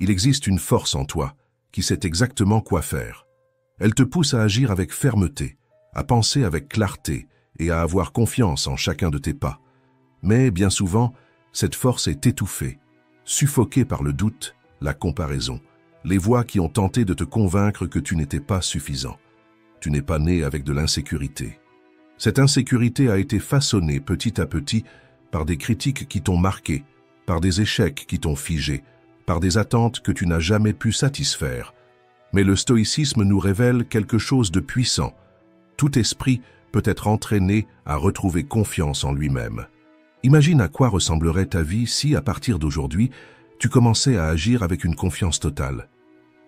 Il existe une force en toi qui sait exactement quoi faire. Elle te pousse à agir avec fermeté, à penser avec clarté et à avoir confiance en chacun de tes pas. Mais bien souvent, cette force est étouffée, suffoquée par le doute, la comparaison, les voix qui ont tenté de te convaincre que tu n'étais pas suffisant. Tu n'es pas né avec de l'insécurité. Cette insécurité a été façonnée petit à petit par des critiques qui t'ont marqué, par des échecs qui t'ont figé, par des attentes que tu n'as jamais pu satisfaire. Mais le stoïcisme nous révèle quelque chose de puissant. Tout esprit peut être entraîné à retrouver confiance en lui-même. Imagine à quoi ressemblerait ta vie si, à partir d'aujourd'hui, tu commençais à agir avec une confiance totale,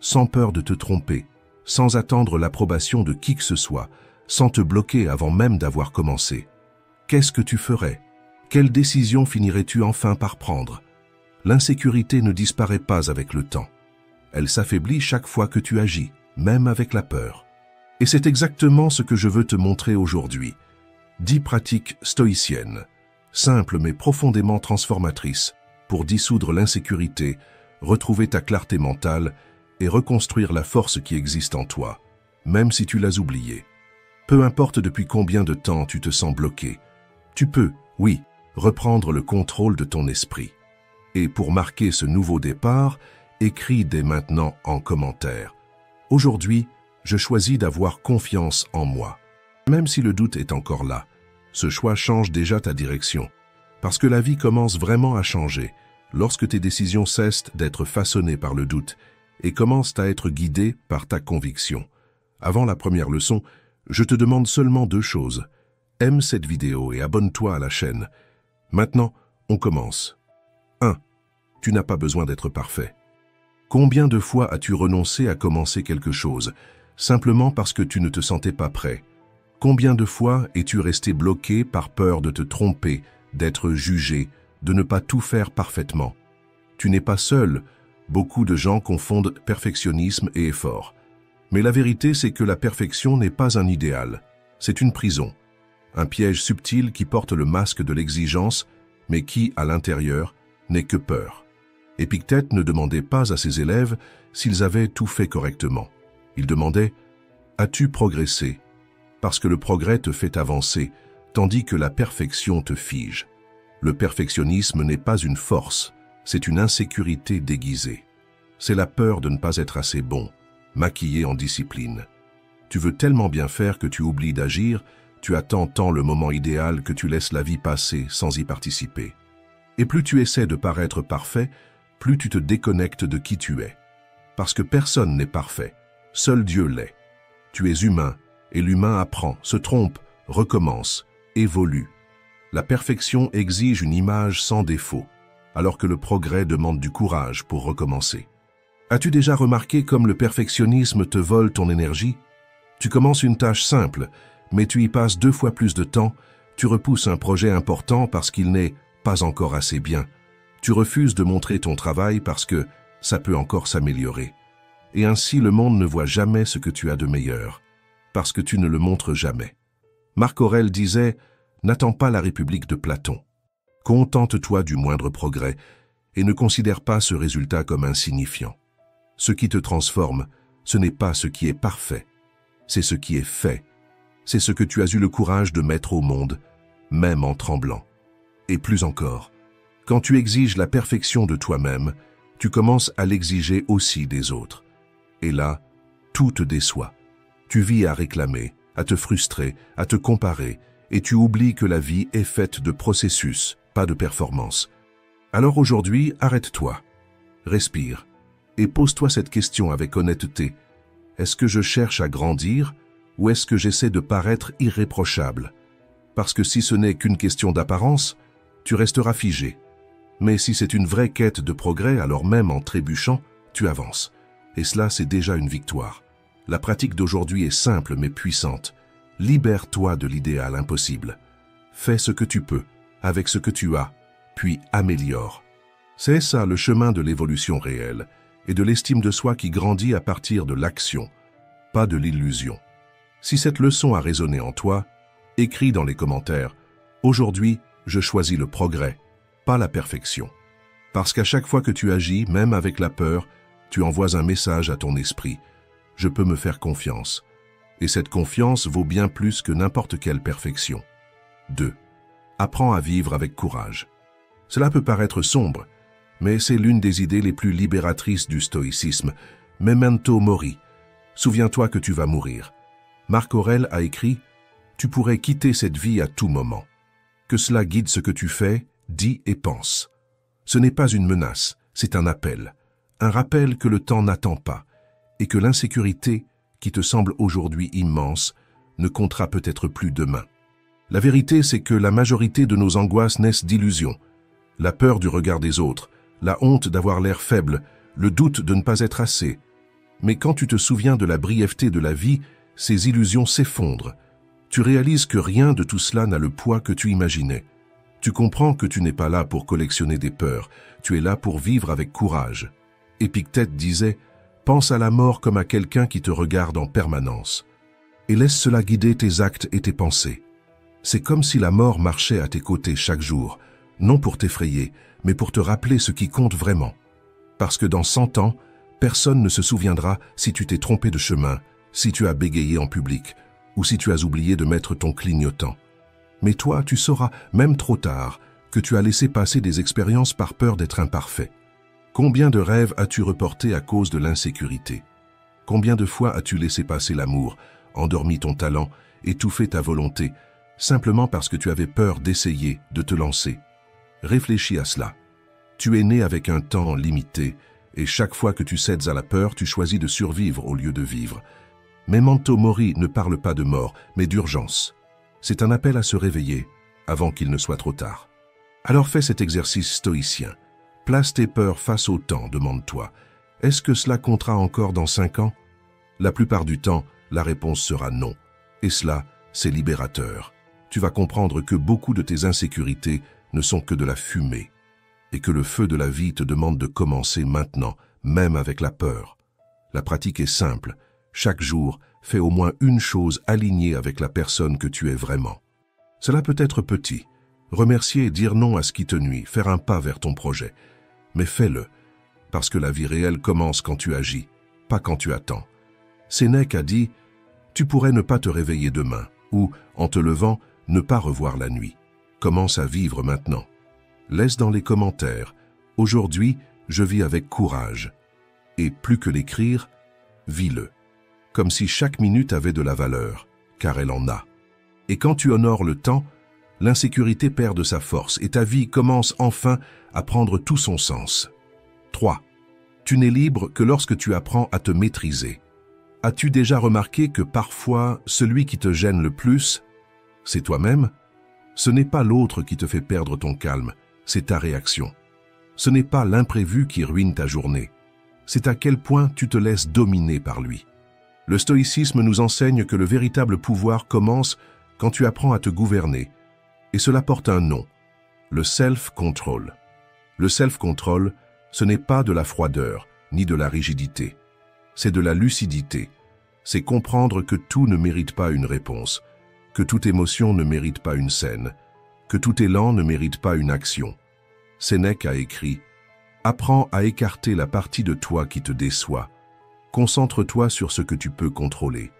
sans peur de te tromper, sans attendre l'approbation de qui que ce soit, sans te bloquer avant même d'avoir commencé. Qu'est-ce que tu ferais? Quelle décision finirais-tu enfin par prendre? L'insécurité ne disparaît pas avec le temps. Elle s'affaiblit chaque fois que tu agis, même avec la peur. Et c'est exactement ce que je veux te montrer aujourd'hui. 10 pratiques stoïciennes, simples mais profondément transformatrices, pour dissoudre l'insécurité, retrouver ta clarté mentale et reconstruire la force qui existe en toi, même si tu l'as oubliée. Peu importe depuis combien de temps tu te sens bloqué, tu peux, oui, reprendre le contrôle de ton esprit. Et pour marquer ce nouveau départ, écris dès maintenant en commentaire. Aujourd'hui, je choisis d'avoir confiance en moi. Même si le doute est encore là, ce choix change déjà ta direction. Parce que la vie commence vraiment à changer lorsque tes décisions cessent d'être façonnées par le doute et commencent à être guidées par ta conviction. Avant la première leçon, je te demande seulement 2 choses. Aime cette vidéo et abonne-toi à la chaîne. Maintenant, on commence. 1. Tu n'as pas besoin d'être parfait. Combien de fois as-tu renoncé à commencer quelque chose, simplement parce que tu ne te sentais pas prêt? Combien de fois es-tu resté bloqué par peur de te tromper, d'être jugé, de ne pas tout faire parfaitement? Tu n'es pas seul. Beaucoup de gens confondent perfectionnisme et effort. Mais la vérité, c'est que la perfection n'est pas un idéal. C'est une prison. Un piège subtil qui porte le masque de l'exigence, mais qui, à l'intérieur, n'est que peur. Épictète ne demandait pas à ses élèves s'ils avaient tout fait correctement. Il demandait « As-tu progressé ?» Parce que le progrès te fait avancer, tandis que la perfection te fige. Le perfectionnisme n'est pas une force, c'est une insécurité déguisée. C'est la peur de ne pas être assez bon, maquillé en discipline. Tu veux tellement bien faire que tu oublies d'agir, tu attends tant le moment idéal que tu laisses la vie passer sans y participer. Et plus tu essaies de paraître parfait, plus tu te déconnectes de qui tu es. Parce que personne n'est parfait, seul Dieu l'est. Tu es humain, et l'humain apprend, se trompe, recommence, évolue. La perfection exige une image sans défaut, alors que le progrès demande du courage pour recommencer. As-tu déjà remarqué comme le perfectionnisme te vole ton énergie? Tu commences une tâche simple, mais tu y passes 2 fois plus de temps, tu repousses un projet important parce qu'il n'est pas encore assez bien. Tu refuses de montrer ton travail parce que ça peut encore s'améliorer. Et ainsi le monde ne voit jamais ce que tu as de meilleur, parce que tu ne le montres jamais. Marc Aurèle disait « N'attends pas la République de Platon. Contente-toi du moindre progrès et ne considère pas ce résultat comme insignifiant. Ce qui te transforme, ce n'est pas ce qui est parfait, c'est ce qui est fait. C'est ce que tu as eu le courage de mettre au monde, même en tremblant. Et plus encore, quand tu exiges la perfection de toi-même, tu commences à l'exiger aussi des autres. Et là, tout te déçoit. Tu vis à réclamer, à te frustrer, à te comparer, et tu oublies que la vie est faite de processus, pas de performance. Alors aujourd'hui, arrête-toi, respire, et pose-toi cette question avec honnêteté. Est-ce que je cherche à grandir, ou est-ce que j'essaie de paraître irréprochable? Parce que si ce n'est qu'une question d'apparence, tu resteras figé. Mais si c'est une vraie quête de progrès, alors même en trébuchant, tu avances. Et cela, c'est déjà une victoire. La pratique d'aujourd'hui est simple mais puissante. Libère-toi de l'idéal impossible. Fais ce que tu peux, avec ce que tu as, puis améliore. C'est ça le chemin de l'évolution réelle et de l'estime de soi qui grandit à partir de l'action, pas de l'illusion. Si cette leçon a résonné en toi, écris dans les commentaires « Aujourd'hui, je choisis le progrès, pas la perfection. » Parce qu'à chaque fois que tu agis, même avec la peur, tu envoies un message à ton esprit. Je peux me faire confiance. Et cette confiance vaut bien plus que n'importe quelle perfection. 2. Apprends à vivre avec courage. Cela peut paraître sombre, mais c'est l'une des idées les plus libératrices du stoïcisme. Memento mori. Souviens-toi que tu vas mourir. Marc Aurèle a écrit « Tu pourrais quitter cette vie à tout moment. Que cela guide ce que tu fais, dis et pense. » Ce n'est pas une menace, c'est un appel. Un rappel que le temps n'attend pas et que l'insécurité, qui te semble aujourd'hui immense, ne comptera peut-être plus demain. La vérité, c'est que la majorité de nos angoisses naissent d'illusions. La peur du regard des autres, la honte d'avoir l'air faible, le doute de ne pas être assez. Mais quand tu te souviens de la brièveté de la vie, ces illusions s'effondrent. Tu réalises que rien de tout cela n'a le poids que tu imaginais. Tu comprends que tu n'es pas là pour collectionner des peurs, tu es là pour vivre avec courage. Épictète disait « Pense à la mort comme à quelqu'un qui te regarde en permanence. Et laisse cela guider tes actes et tes pensées. C'est comme si la mort marchait à tes côtés chaque jour, non pour t'effrayer, mais pour te rappeler ce qui compte vraiment. Parce que dans 100 ans, personne ne se souviendra si tu t'es trompé de chemin, si tu as bégayé en public, ou si tu as oublié de mettre ton clignotant. Mais toi, tu sauras, même trop tard, que tu as laissé passer des expériences par peur d'être imparfait. Combien de rêves as-tu reportés à cause de l'insécurité? Combien de fois as-tu laissé passer l'amour, endormi ton talent, étouffé ta volonté, simplement parce que tu avais peur d'essayer, de te lancer? Réfléchis à cela. Tu es né avec un temps limité, et chaque fois que tu cèdes à la peur, tu choisis de survivre au lieu de vivre. Memento mori ne parle pas de mort, mais d'urgence. C'est un appel à se réveiller, avant qu'il ne soit trop tard. Alors fais cet exercice stoïcien. Place tes peurs face au temps, demande-toi. Est-ce que cela comptera encore dans 5 ans? La plupart du temps, la réponse sera non. Et cela, c'est libérateur. Tu vas comprendre que beaucoup de tes insécurités ne sont que de la fumée, et que le feu de la vie te demande de commencer maintenant, même avec la peur. La pratique est simple. Chaque jour, fais au moins une chose alignée avec la personne que tu es vraiment. Cela peut être petit. Remercier et dire non à ce qui te nuit, faire un pas vers ton projet. Mais fais-le, parce que la vie réelle commence quand tu agis, pas quand tu attends. Sénèque a dit « Tu pourrais ne pas te réveiller demain » ou, en te levant, ne pas revoir la nuit. Commence à vivre maintenant. Laisse dans les commentaires « Aujourd'hui, je vis avec courage » et plus que l'écrire, vis-le. Comme si chaque minute avait de la valeur, car elle en a. Et quand tu honores le temps, l'insécurité perd de sa force et ta vie commence enfin à prendre tout son sens. 3. Tu n'es libre que lorsque tu apprends à te maîtriser. As-tu déjà remarqué que parfois, celui qui te gêne le plus, c'est toi-même? Ce n'est pas l'autre qui te fait perdre ton calme, c'est ta réaction. Ce n'est pas l'imprévu qui ruine ta journée, c'est à quel point tu te laisses dominer par lui. Le stoïcisme nous enseigne que le véritable pouvoir commence quand tu apprends à te gouverner, et cela porte un nom, le self-control. Le self-control, ce n'est pas de la froideur, ni de la rigidité. C'est de la lucidité. C'est comprendre que tout ne mérite pas une réponse, que toute émotion ne mérite pas une scène, que tout élan ne mérite pas une action. Sénèque a écrit « Apprends à écarter la partie de toi qui te déçoit. Concentre-toi sur ce que tu peux contrôler.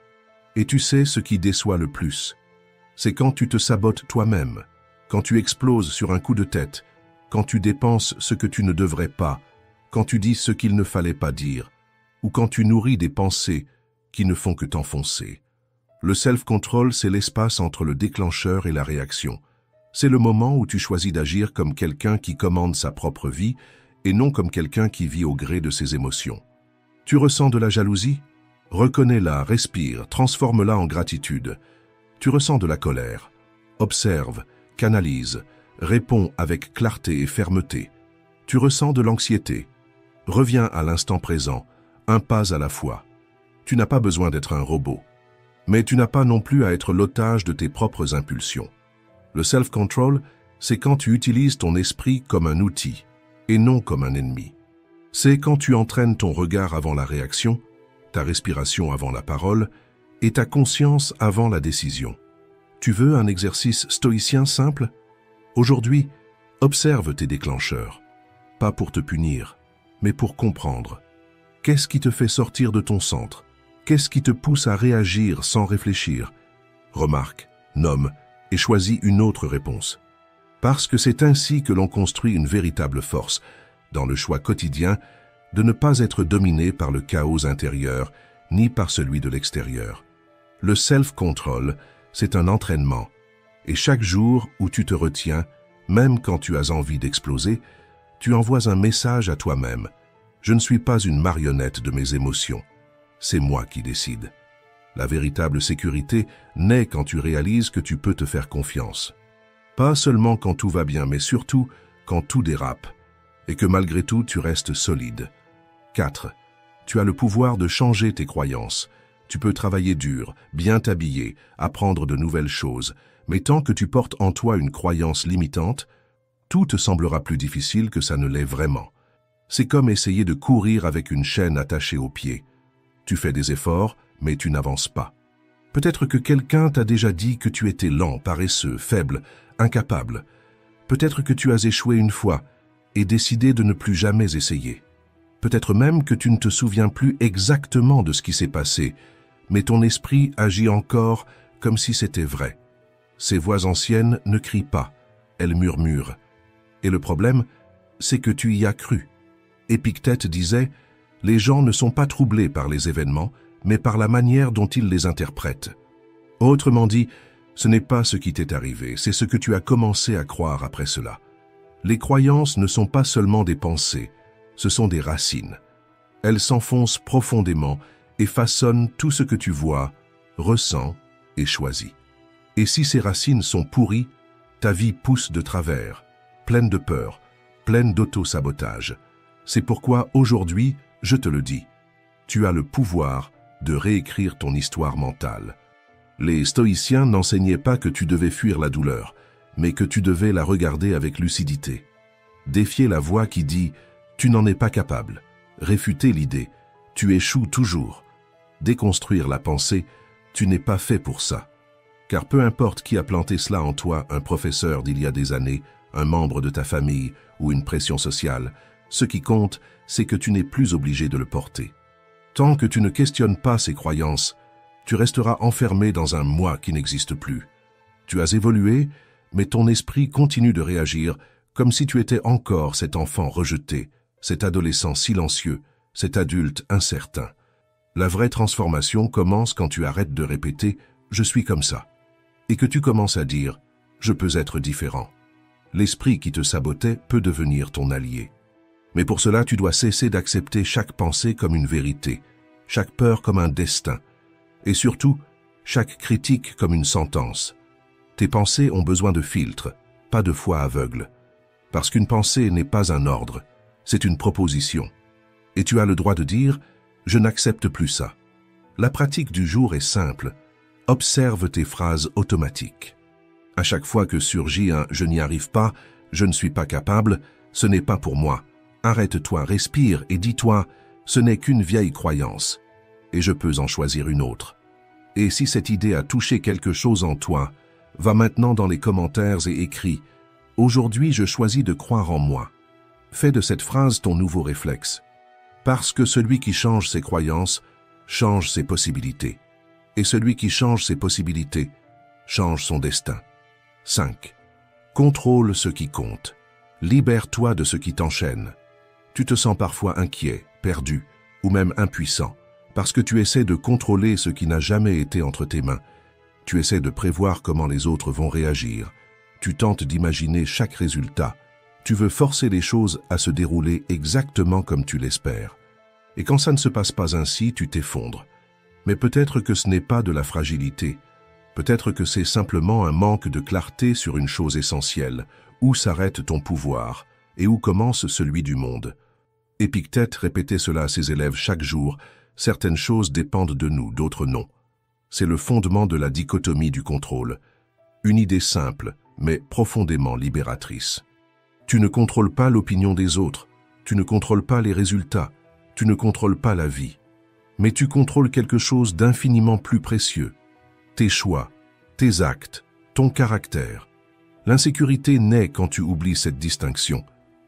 Et tu sais ce qui déçoit le plus. C'est quand tu te sabotes toi-même, quand tu exploses sur un coup de tête, quand tu dépenses ce que tu ne devrais pas, quand tu dis ce qu'il ne fallait pas dire, ou quand tu nourris des pensées qui ne font que t'enfoncer. Le self-control, c'est l'espace entre le déclencheur et la réaction. C'est le moment où tu choisis d'agir comme quelqu'un qui commande sa propre vie et non comme quelqu'un qui vit au gré de ses émotions. Tu ressens de la jalousie? Reconnais-la, respire, transforme-la en gratitude. Tu ressens de la colère? Observe, canalise, réponds avec clarté et fermeté. Tu ressens de l'anxiété? Reviens à l'instant présent, un pas à la fois. Tu n'as pas besoin d'être un robot. Mais tu n'as pas non plus à être l'otage de tes propres impulsions. Le self-control, c'est quand tu utilises ton esprit comme un outil et non comme un ennemi. C'est quand tu entraînes ton regard avant la réaction, ta respiration avant la parole et ta conscience avant la décision. Tu veux un exercice stoïcien simple? Aujourd'hui, observe tes déclencheurs, pas pour te punir, mais pour comprendre. Qu'est-ce qui te fait sortir de ton centre? Qu'est-ce qui te pousse à réagir sans réfléchir? Remarque, nomme et choisis une autre réponse. Parce que c'est ainsi que l'on construit une véritable force, dans le choix quotidien, de ne pas être dominé par le chaos intérieur, ni par celui de l'extérieur. Le self-control, c'est un entraînement. Et chaque jour où tu te retiens, même quand tu as envie d'exploser, tu envoies un message à toi-même. Je ne suis pas une marionnette de mes émotions. C'est moi qui décide. La véritable sécurité naît quand tu réalises que tu peux te faire confiance. Pas seulement quand tout va bien, mais surtout quand tout dérape. Et que malgré tout, tu restes solide. 4. Tu as le pouvoir de changer tes croyances. Tu peux travailler dur, bien t'habiller, apprendre de nouvelles choses. Mais tant que tu portes en toi une croyance limitante, tout te semblera plus difficile que ça ne l'est vraiment. C'est comme essayer de courir avec une chaîne attachée aux pieds. Tu fais des efforts, mais tu n'avances pas. Peut-être que quelqu'un t'a déjà dit que tu étais lent, paresseux, faible, incapable. Peut-être que tu as échoué une fois et décidé de ne plus jamais essayer. Peut-être même que tu ne te souviens plus exactement de ce qui s'est passé, mais ton esprit agit encore comme si c'était vrai. Ces voix anciennes ne crient pas, elles murmurent. Et le problème, c'est que tu y as cru. Épictète disait « Les gens ne sont pas troublés par les événements, mais par la manière dont ils les interprètent. » Autrement dit, ce n'est pas ce qui t'est arrivé, c'est ce que tu as commencé à croire après cela. Les croyances ne sont pas seulement des pensées, ce sont des racines. Elles s'enfoncent profondément et façonnent tout ce que tu vois, ressens et choisis. Et si ces racines sont pourries, ta vie pousse de travers, pleine de peur, pleine d'auto-sabotage. C'est pourquoi aujourd'hui, je te le dis, tu as le pouvoir de réécrire ton histoire mentale. Les stoïciens n'enseignaient pas que tu devais fuir la douleur, mais que tu devais la regarder avec lucidité. Défier la voix qui dit « tu n'en es pas capable », réfuter l'idée « tu échoues toujours », déconstruire la pensée « tu n'es pas fait pour ça ». Car peu importe qui a planté cela en toi, un professeur d'il y a des années, un membre de ta famille ou une pression sociale, ce qui compte, c'est que tu n'es plus obligé de le porter. Tant que tu ne questionnes pas ces croyances, tu resteras enfermé dans un moi qui n'existe plus. Tu as évolué, mais ton esprit continue de réagir comme si tu étais encore cet enfant rejeté, cet adolescent silencieux, cet adulte incertain. La vraie transformation commence quand tu arrêtes de répéter « je suis comme ça » et que tu commences à dire « je peux être différent ». L'esprit qui te sabotait peut devenir ton allié. Mais pour cela, tu dois cesser d'accepter chaque pensée comme une vérité, chaque peur comme un destin, et surtout, chaque critique comme une sentence. Tes pensées ont besoin de filtres, pas de foi aveugle. Parce qu'une pensée n'est pas un ordre, c'est une proposition. Et tu as le droit de dire « je n'accepte plus ça ». La pratique du jour est simple. Observe tes phrases automatiques. À chaque fois que surgit un « je n'y arrive pas »,« je ne suis pas capable »,« ce n'est pas pour moi », arrête-toi, respire et dis-toi « ce n'est qu'une vieille croyance et je peux en choisir une autre ». Et si cette idée a touché quelque chose en toi, va maintenant dans les commentaires et écris « Aujourd'hui, je choisis de croire en moi ». Fais de cette phrase ton nouveau réflexe. Parce que celui qui change ses croyances change ses possibilités. Et celui qui change ses possibilités change son destin. 5. Contrôle ce qui compte. Libère-toi de ce qui t'enchaîne. Tu te sens parfois inquiet, perdu ou même impuissant parce que tu essaies de contrôler ce qui n'a jamais été entre tes mains. Tu essaies de prévoir comment les autres vont réagir. Tu tentes d'imaginer chaque résultat. Tu veux forcer les choses à se dérouler exactement comme tu l'espères. Et quand ça ne se passe pas ainsi, tu t'effondres. Mais peut-être que ce n'est pas de la fragilité. Peut-être que c'est simplement un manque de clarté sur une chose essentielle. Où s'arrête ton pouvoir et où commence celui du monde? Épictète répétait cela à ses élèves chaque jour. Certaines choses dépendent de nous, d'autres non. C'est le fondement de la dichotomie du contrôle. Une idée simple, mais profondément libératrice. Tu ne contrôles pas l'opinion des autres, tu ne contrôles pas les résultats, tu ne contrôles pas la vie. Mais tu contrôles quelque chose d'infiniment plus précieux. Tes choix, tes actes, ton caractère. L'insécurité naît quand tu oublies cette distinction,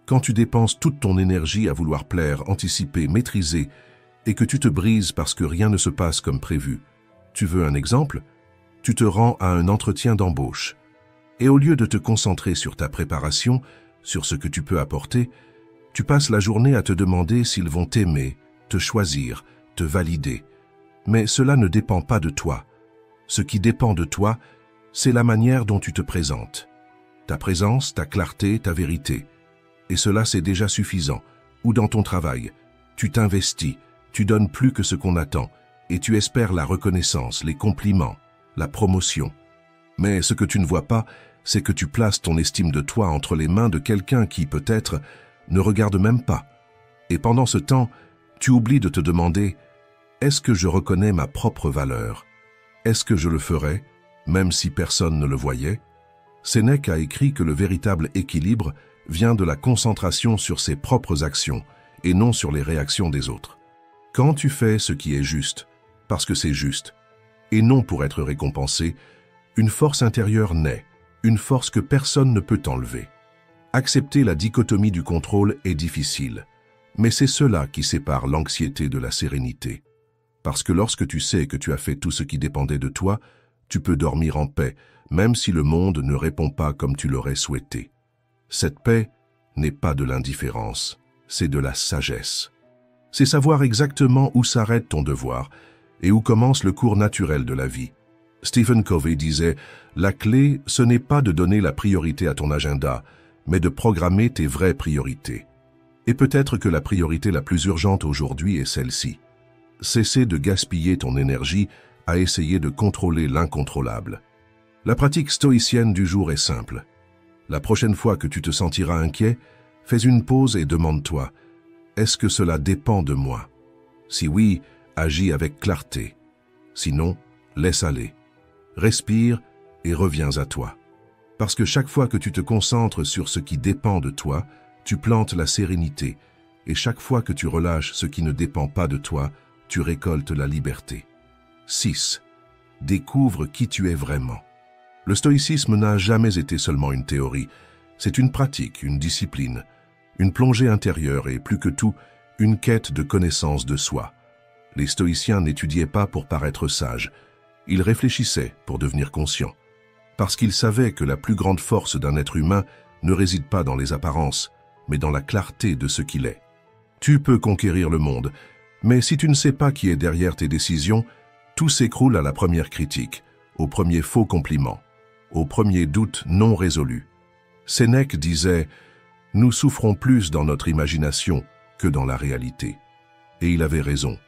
quand tu dépenses toute ton énergie à vouloir plaire, anticiper, maîtriser, et que tu te brises parce que rien ne se passe comme prévu. Tu veux un exemple? Tu te rends à un entretien d'embauche. Et au lieu de te concentrer sur ta préparation, sur ce que tu peux apporter, tu passes la journée à te demander s'ils vont t'aimer, te choisir, te valider. Mais cela ne dépend pas de toi. Ce qui dépend de toi, c'est la manière dont tu te présentes. Ta présence, ta clarté, ta vérité. Et cela, c'est déjà suffisant. Ou dans ton travail, tu t'investis, tu donnes plus que ce qu'on attend, et tu espères la reconnaissance, les compliments, la promotion. Mais ce que tu ne vois pas, c'est que tu places ton estime de toi entre les mains de quelqu'un qui, peut-être, ne regarde même pas. Et pendant ce temps, tu oublies de te demander « Est-ce que je reconnais ma propre valeur? Est-ce que je le ferais, même si personne ne le voyait ?» Sénèque a écrit que le véritable équilibre vient de la concentration sur ses propres actions et non sur les réactions des autres. Quand tu fais ce qui est juste, parce que c'est juste, et non pour être récompensé, une force intérieure naît, une force que personne ne peut enlever. Accepter la dichotomie du contrôle est difficile, mais c'est cela qui sépare l'anxiété de la sérénité. Parce que lorsque tu sais que tu as fait tout ce qui dépendait de toi, tu peux dormir en paix, même si le monde ne répond pas comme tu l'aurais souhaité. Cette paix n'est pas de l'indifférence, c'est de la sagesse. C'est savoir exactement où s'arrête ton devoir et où commence le cours naturel de la vie. Stephen Covey disait « La clé, ce n'est pas de donner la priorité à ton agenda, mais de programmer tes vraies priorités. » Et peut-être que la priorité la plus urgente aujourd'hui est celle-ci. Cesser de gaspiller ton énergie à essayer de contrôler l'incontrôlable. La pratique stoïcienne du jour est simple. La prochaine fois que tu te sentiras inquiet, fais une pause et demande-toi « Est-ce que cela dépend de moi ?» Si oui, agis avec clarté. Sinon, laisse aller. Respire et reviens à toi. Parce que chaque fois que tu te concentres sur ce qui dépend de toi, tu plantes la sérénité. Et chaque fois que tu relâches ce qui ne dépend pas de toi, tu récoltes la liberté. 6. Découvre qui tu es vraiment. Le stoïcisme n'a jamais été seulement une théorie. C'est une pratique, une discipline, une plongée intérieure et, plus que tout, une quête de connaissance de soi. Les stoïciens n'étudiaient pas pour paraître sages. Ils réfléchissaient pour devenir conscients. Parce qu'ils savaient que la plus grande force d'un être humain ne réside pas dans les apparences, mais dans la clarté de ce qu'il est. Tu peux conquérir le monde, mais si tu ne sais pas qui est derrière tes décisions, tout s'écroule à la première critique, au premier faux compliment, au premier doute non résolu. Sénèque disait « Nous souffrons plus dans notre imagination que dans la réalité. » Et il avait raison.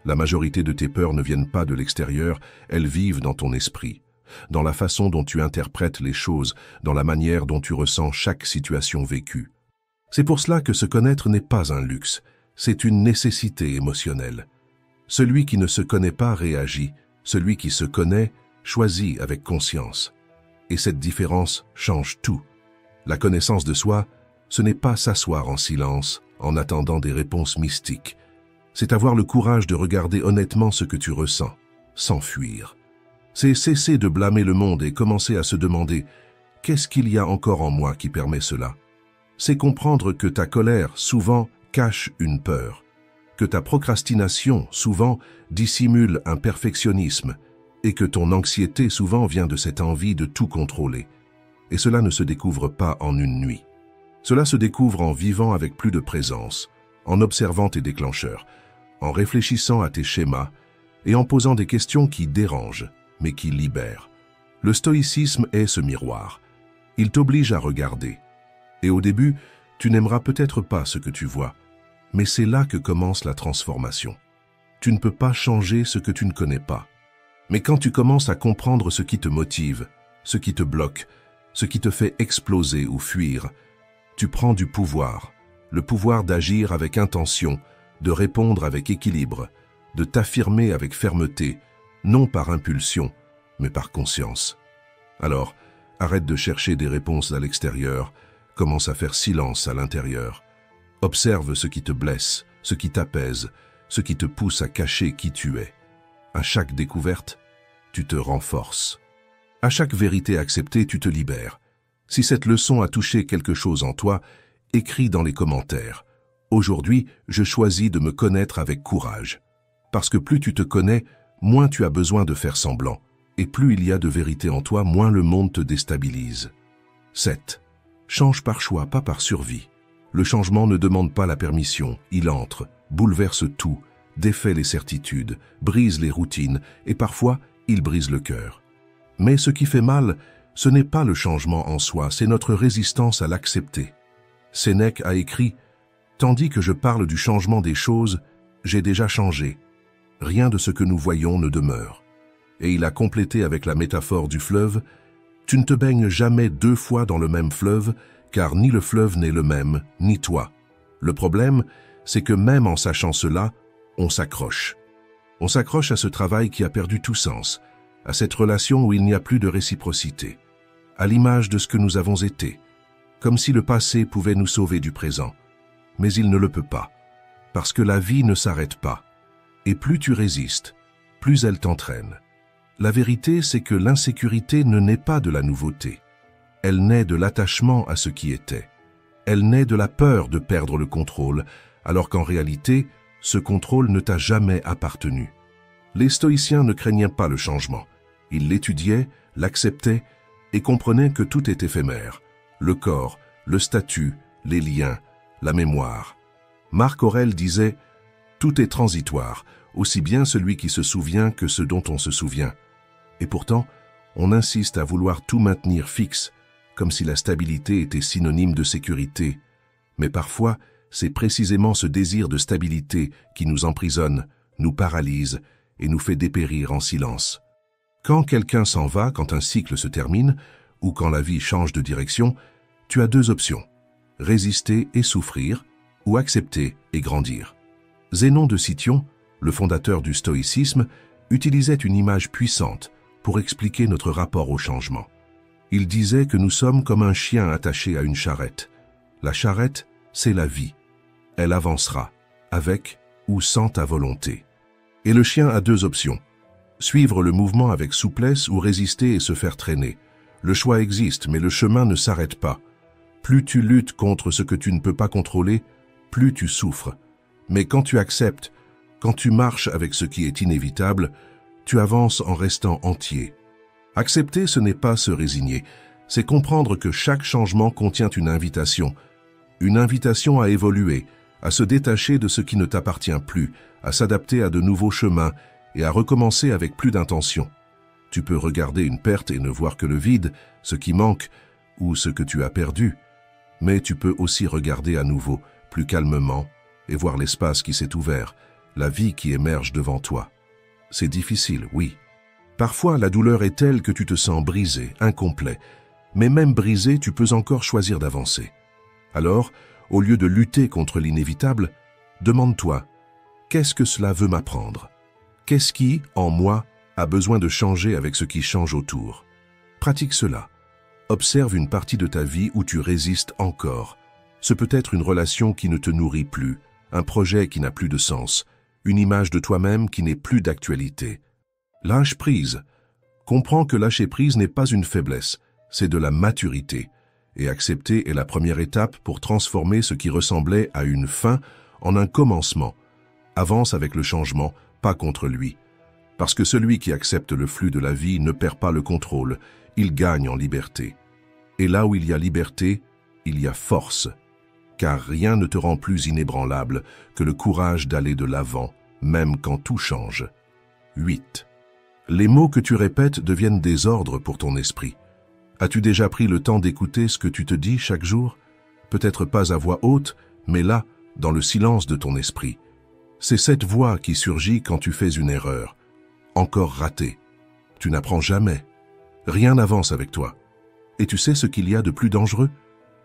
La majorité de tes peurs ne viennent pas de l'extérieur, elles vivent dans ton esprit, dans la façon dont tu interprètes les choses, dans la manière dont tu ressens chaque situation vécue. C'est pour cela que se connaître n'est pas un luxe, c'est une nécessité émotionnelle. Celui qui ne se connaît pas réagit, celui qui se connaît choisit avec conscience. Et cette différence change tout. La connaissance de soi, ce n'est pas s'asseoir en silence, en attendant des réponses mystiques. C'est avoir le courage de regarder honnêtement ce que tu ressens, sans fuir. C'est cesser de blâmer le monde et commencer à se demander « Qu'est-ce qu'il y a encore en moi qui permet cela ?» C'est comprendre que ta colère, souvent, cache une peur, que ta procrastination, souvent, dissimule un perfectionnisme, et que ton anxiété, souvent, vient de cette envie de tout contrôler. Et cela ne se découvre pas en une nuit. Cela se découvre en vivant avec plus de présence, en observant tes déclencheurs, en réfléchissant à tes schémas et en posant des questions qui dérangent, mais qui libèrent. Le stoïcisme est ce miroir. Il t'oblige à regarder. Et au début, tu n'aimeras peut-être pas ce que tu vois, mais c'est là que commence la transformation. Tu ne peux pas changer ce que tu ne connais pas. Mais quand tu commences à comprendre ce qui te motive, ce qui te bloque, ce qui te fait exploser ou fuir, tu prends du pouvoir, le pouvoir d'agir avec intention, de répondre avec équilibre, de t'affirmer avec fermeté, non par impulsion, mais par conscience. Alors, arrête de chercher des réponses à l'extérieur, commence à faire silence à l'intérieur. Observe ce qui te blesse, ce qui t'apaise, ce qui te pousse à cacher qui tu es. À chaque découverte, tu te renforces. À chaque vérité acceptée, tu te libères. Si cette leçon a touché quelque chose en toi, écris dans les commentaires. Aujourd'hui, je choisis de me connaître avec courage. Parce que plus tu te connais, moins tu as besoin de faire semblant. Et plus il y a de vérité en toi, moins le monde te déstabilise. 7. Change par choix, pas par survie. Le changement ne demande pas la permission, il entre, bouleverse tout, défait les certitudes, brise les routines et parfois il brise le cœur. Mais ce qui fait mal, ce n'est pas le changement en soi, c'est notre résistance à l'accepter. Sénèque a écrit « Tandis que je parle du changement des choses, j'ai déjà changé. Rien de ce que nous voyons ne demeure. » Et il a complété avec la métaphore du fleuve « Tu ne te baignes jamais 2 fois dans le même fleuve, car ni le fleuve n'est le même, ni toi. Le problème, c'est que même en sachant cela, on s'accroche. On s'accroche à ce travail qui a perdu tout sens, à cette relation où il n'y a plus de réciprocité, à l'image de ce que nous avons été, comme si le passé pouvait nous sauver du présent. Mais il ne le peut pas, parce que la vie ne s'arrête pas. Et plus tu résistes, plus elle t'entraîne. La vérité, c'est que l'insécurité ne naît pas de la nouveauté. Elle naît de l'attachement à ce qui était. Elle naît de la peur de perdre le contrôle, alors qu'en réalité, ce contrôle ne t'a jamais appartenu. Les stoïciens ne craignaient pas le changement. Ils l'étudiaient, l'acceptaient et comprenaient que tout est éphémère. Le corps, le statut, les liens, la mémoire. Marc Aurèle disait « Tout est transitoire, aussi bien celui qui se souvient que ce dont on se souvient. » Et pourtant, on insiste à vouloir tout maintenir fixe, comme si la stabilité était synonyme de sécurité. Mais parfois, c'est précisément ce désir de stabilité qui nous emprisonne, nous paralyse et nous fait dépérir en silence. Quand quelqu'un s'en va, quand un cycle se termine, ou quand la vie change de direction, tu as 2 options, résister et souffrir, ou accepter et grandir. Zénon de Cityon, le fondateur du stoïcisme, utilisait une image puissante pour expliquer notre rapport au changement. Il disait que nous sommes comme un chien attaché à une charrette. La charrette, c'est la vie. Elle avancera, avec ou sans ta volonté. Et le chien a 2 options. Suivre le mouvement avec souplesse ou résister et se faire traîner. Le choix existe, mais le chemin ne s'arrête pas. Plus tu luttes contre ce que tu ne peux pas contrôler, plus tu souffres. Mais quand tu acceptes, quand tu marches avec ce qui est inévitable, tu avances en restant entier. Accepter, ce n'est pas se résigner, c'est comprendre que chaque changement contient une invitation à évoluer, à se détacher de ce qui ne t'appartient plus, à s'adapter à de nouveaux chemins et à recommencer avec plus d'intention. Tu peux regarder une perte et ne voir que le vide, ce qui manque ou ce que tu as perdu, mais tu peux aussi regarder à nouveau, plus calmement, et voir l'espace qui s'est ouvert, la vie qui émerge devant toi. C'est difficile, oui. Parfois, la douleur est telle que tu te sens brisé, incomplet. Mais même brisé, tu peux encore choisir d'avancer. Alors, au lieu de lutter contre l'inévitable, demande-toi, qu'est-ce que cela veut m'apprendre? Qu'est-ce qui, en moi, a besoin de changer avec ce qui change autour? Pratique cela. Observe une partie de ta vie où tu résistes encore. Ce peut être une relation qui ne te nourrit plus, un projet qui n'a plus de sens, une image de toi-même qui n'est plus d'actualité. Lâche prise. Comprends que lâcher prise n'est pas une faiblesse, c'est de la maturité. Et accepter est la première étape pour transformer ce qui ressemblait à une fin en un commencement. Avance avec le changement, pas contre lui. Parce que celui qui accepte le flux de la vie ne perd pas le contrôle, il gagne en liberté. Et là où il y a liberté, il y a force. Car rien ne te rend plus inébranlable que le courage d'aller de l'avant, même quand tout change. 8. Les mots que tu répètes deviennent des ordres pour ton esprit. As-tu déjà pris le temps d'écouter ce que tu te dis chaque jour? Peut-être pas à voix haute, mais là, dans le silence de ton esprit. C'est cette voix qui surgit quand tu fais une erreur. Encore ratée. Tu n'apprends jamais. Rien n'avance avec toi. Et tu sais ce qu'il y a de plus dangereux?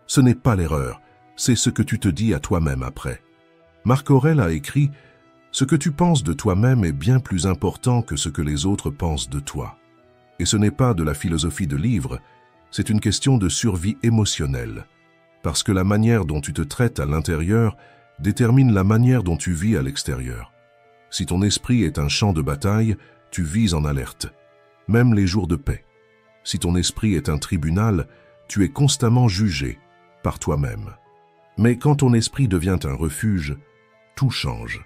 Ce n'est pas l'erreur, c'est ce que tu te dis à toi-même après. Marc Aurèle a écrit « Ce que tu penses de toi-même est bien plus important que ce que les autres pensent de toi. » Et ce n'est pas de la philosophie de livre, c'est une question de survie émotionnelle. Parce que la manière dont tu te traites à l'intérieur détermine la manière dont tu vis à l'extérieur. Si ton esprit est un champ de bataille, tu vis en alerte, même les jours de paix. Si ton esprit est un tribunal, tu es constamment jugé par toi-même. Mais quand ton esprit devient un refuge, tout change.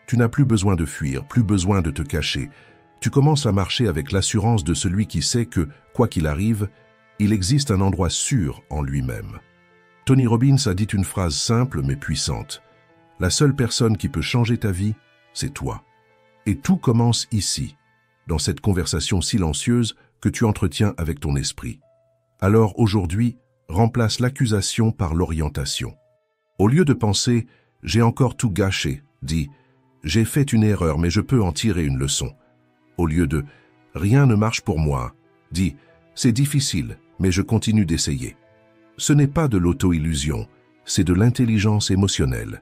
Tu n'as plus besoin de fuir, plus besoin de te cacher. Tu commences à marcher avec l'assurance de celui qui sait que, quoi qu'il arrive, il existe un endroit sûr en lui-même. Tony Robbins a dit une phrase simple mais puissante. La seule personne qui peut changer ta vie, c'est toi. Et tout commence ici, dans cette conversation silencieuse que tu entretiens avec ton esprit. Alors aujourd'hui, remplace l'accusation par l'orientation. Au lieu de penser « j'ai encore tout gâché », dis « j'ai fait une erreur mais je peux en tirer une leçon ». Au lieu de « rien ne marche pour moi », dis « c'est difficile mais je continue d'essayer ». Ce n'est pas de l'auto-illusion, c'est de l'intelligence émotionnelle.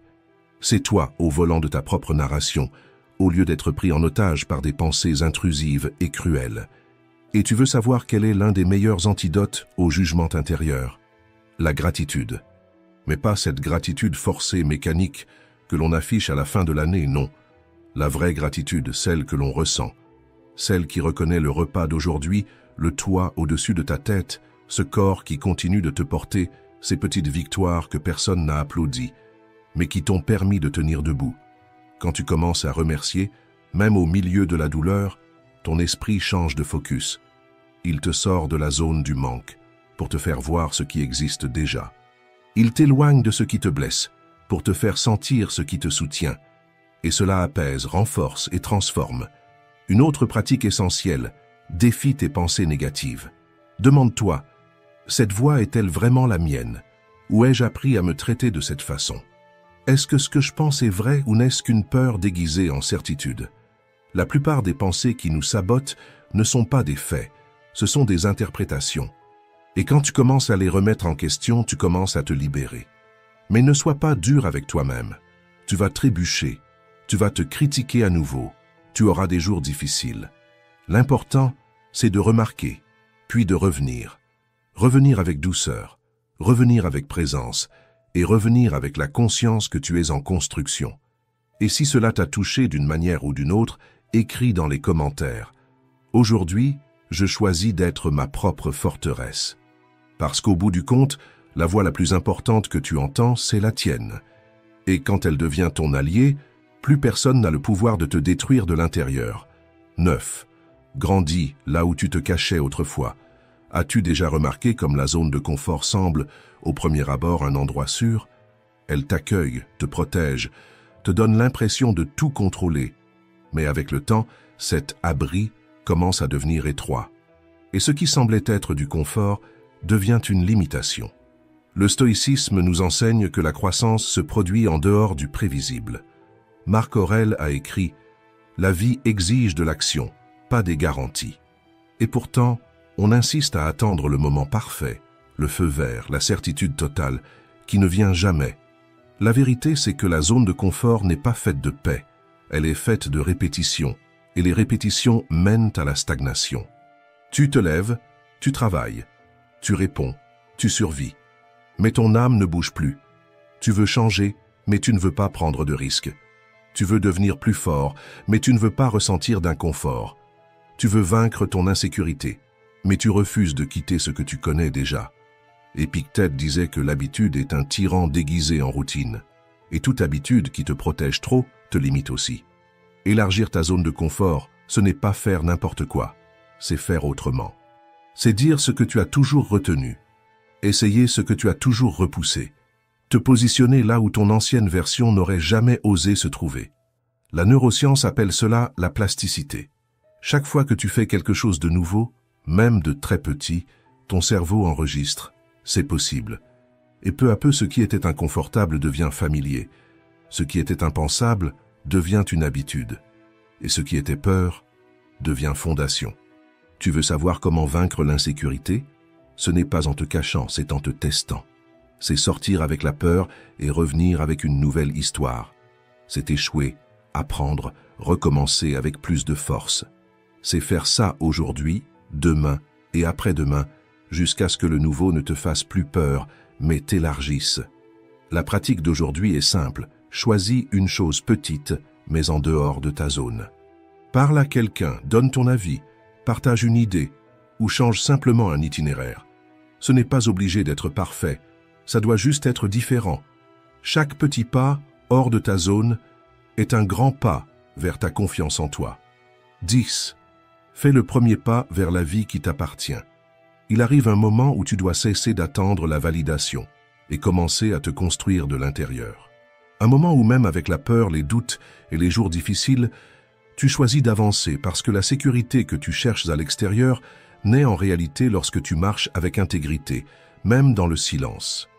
C'est toi au volant de ta propre narration, au lieu d'être pris en otage par des pensées intrusives et cruelles. Et tu veux savoir quel est l'un des meilleurs antidotes au jugement intérieur? La gratitude. Mais pas cette gratitude forcée, mécanique, que l'on affiche à la fin de l'année, non. La vraie gratitude, celle que l'on ressent. Celle qui reconnaît le repas d'aujourd'hui, le toit au-dessus de ta tête, ce corps qui continue de te porter, ces petites victoires que personne n'a applaudies, mais qui t'ont permis de tenir debout. Quand tu commences à remercier, même au milieu de la douleur, ton esprit change de focus. Il te sort de la zone du manque pour te faire voir ce qui existe déjà. Il t'éloigne de ce qui te blesse pour te faire sentir ce qui te soutient. Et cela apaise, renforce et transforme. Une autre pratique essentielle, défie tes pensées négatives. Demande-toi, cette voix est-elle vraiment la mienne? Ou ai-je appris à me traiter de cette façon? Est-ce que ce que je pense est vrai ou n'est-ce qu'une peur déguisée en certitude? La plupart des pensées qui nous sabotent ne sont pas des faits, ce sont des interprétations. Et quand tu commences à les remettre en question, tu commences à te libérer. Mais ne sois pas dur avec toi-même. Tu vas trébucher, tu vas te critiquer à nouveau, tu auras des jours difficiles. L'important, c'est de remarquer, puis de revenir. Revenir avec douceur, revenir avec présence, et revenir avec la conscience que tu es en construction. Et si cela t'a touché d'une manière ou d'une autre, écris dans les commentaires. Aujourd'hui, je choisis d'être ma propre forteresse. Parce qu'au bout du compte, la voix la plus importante que tu entends, c'est la tienne. Et quand elle devient ton allié, plus personne n'a le pouvoir de te détruire de l'intérieur. 9. Grandis là où tu te cachais autrefois. As-tu déjà remarqué comme la zone de confort semble, au premier abord, un endroit sûr? Elle t'accueille, te protège, te donne l'impression de tout contrôler. Mais avec le temps, cet abri commence à devenir étroit. Et ce qui semblait être du confort devient une limitation. Le stoïcisme nous enseigne que la croissance se produit en dehors du prévisible. Marc Aurèle a écrit « La vie exige de l'action, pas des garanties ». Et pourtant, on insiste à attendre le moment parfait, le feu vert, la certitude totale, qui ne vient jamais. La vérité, c'est que la zone de confort n'est pas faite de paix, elle est faite de répétitions, et les répétitions mènent à la stagnation. Tu te lèves, tu travailles, tu réponds, tu survis, mais ton âme ne bouge plus. Tu veux changer, mais tu ne veux pas prendre de risques. Tu veux devenir plus fort, mais tu ne veux pas ressentir d'inconfort. Tu veux vaincre ton insécurité, mais tu refuses de quitter ce que tu connais déjà. Épictète disait que l'habitude est un tyran déguisé en routine. Et toute habitude qui te protège trop te limite aussi. Élargir ta zone de confort, ce n'est pas faire n'importe quoi, c'est faire autrement. C'est dire ce que tu as toujours retenu, essayer ce que tu as toujours repoussé, te positionner là où ton ancienne version n'aurait jamais osé se trouver. La neuroscience appelle cela la plasticité. Chaque fois que tu fais quelque chose de nouveau, même de très petit, ton cerveau enregistre. C'est possible. Et peu à peu, ce qui était inconfortable devient familier. Ce qui était impensable devient une habitude. Et ce qui était peur devient fondation. Tu veux savoir comment vaincre l'insécurité? Ce n'est pas en te cachant, c'est en te testant. C'est sortir avec la peur et revenir avec une nouvelle histoire. C'est échouer, apprendre, recommencer avec plus de force. C'est faire ça aujourd'hui, demain et après-demain, jusqu'à ce que le nouveau ne te fasse plus peur, mais t'élargisse. La pratique d'aujourd'hui est simple. Choisis une chose petite, mais en dehors de ta zone. Parle à quelqu'un, donne ton avis, partage une idée, ou change simplement un itinéraire. Ce n'est pas obligé d'être parfait, ça doit juste être différent. Chaque petit pas, hors de ta zone, est un grand pas vers ta confiance en toi. 10. Fais le premier pas vers la vie qui t'appartient. Il arrive un moment où tu dois cesser d'attendre la validation et commencer à te construire de l'intérieur. Un moment où même avec la peur, les doutes et les jours difficiles, tu choisis d'avancer parce que la sécurité que tu cherches à l'extérieur naît en réalité lorsque tu marches avec intégrité, même dans le silence.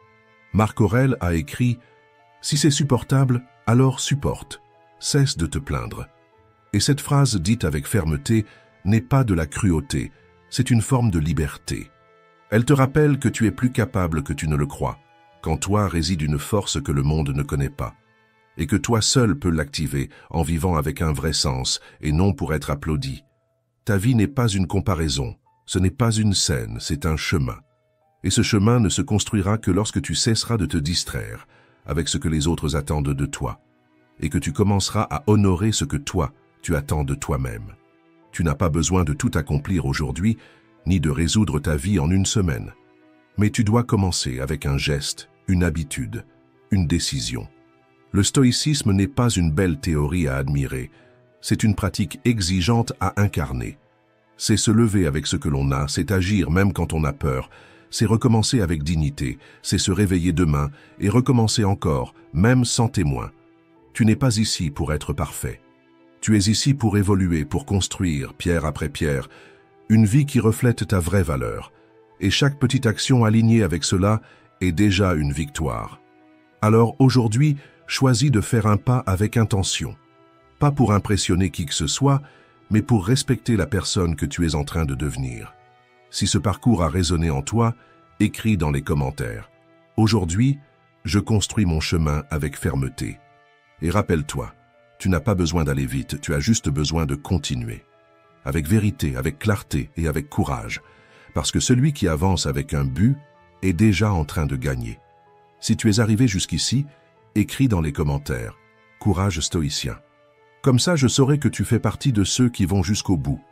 Marc Aurèle a écrit « Si c'est supportable, alors supporte, cesse de te plaindre ». Et cette phrase dite avec fermeté n'est pas de la cruauté, c'est une forme de liberté. Elle te rappelle que tu es plus capable que tu ne le crois, qu'en toi réside une force que le monde ne connaît pas, et que toi seul peux l'activer en vivant avec un vrai sens et non pour être applaudi. Ta vie n'est pas une comparaison, ce n'est pas une scène, c'est un chemin. Et ce chemin ne se construira que lorsque tu cesseras de te distraire avec ce que les autres attendent de toi, et que tu commenceras à honorer ce que toi, tu attends de toi-même. Tu n'as pas besoin de tout accomplir aujourd'hui, ni de résoudre ta vie en une semaine. Mais tu dois commencer avec un geste, une habitude, une décision. Le stoïcisme n'est pas une belle théorie à admirer, c'est une pratique exigeante à incarner. C'est se lever avec ce que l'on a, c'est agir même quand on a peur, c'est recommencer avec dignité, c'est se réveiller demain et recommencer encore, même sans témoin. Tu n'es pas ici pour être parfait. Tu es ici pour évoluer, pour construire, pierre après pierre, une vie qui reflète ta vraie valeur. Et chaque petite action alignée avec cela est déjà une victoire. Alors aujourd'hui, choisis de faire un pas avec intention. Pas pour impressionner qui que ce soit, mais pour respecter la personne que tu es en train de devenir. Si ce parcours a résonné en toi, écris dans les commentaires. Aujourd'hui, je construis mon chemin avec fermeté. Et rappelle-toi, tu n'as pas besoin d'aller vite, tu as juste besoin de continuer. Avec vérité, avec clarté et avec courage. Parce que celui qui avance avec un but est déjà en train de gagner. Si tu es arrivé jusqu'ici, écris dans les commentaires « Courage stoïcien ». Comme ça, je saurai que tu fais partie de ceux qui vont jusqu'au bout.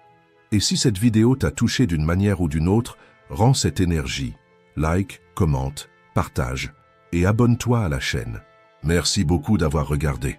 Et si cette vidéo t'a touché d'une manière ou d'une autre, rends cette énergie. Like, commente, partage et abonne-toi à la chaîne. Merci beaucoup d'avoir regardé.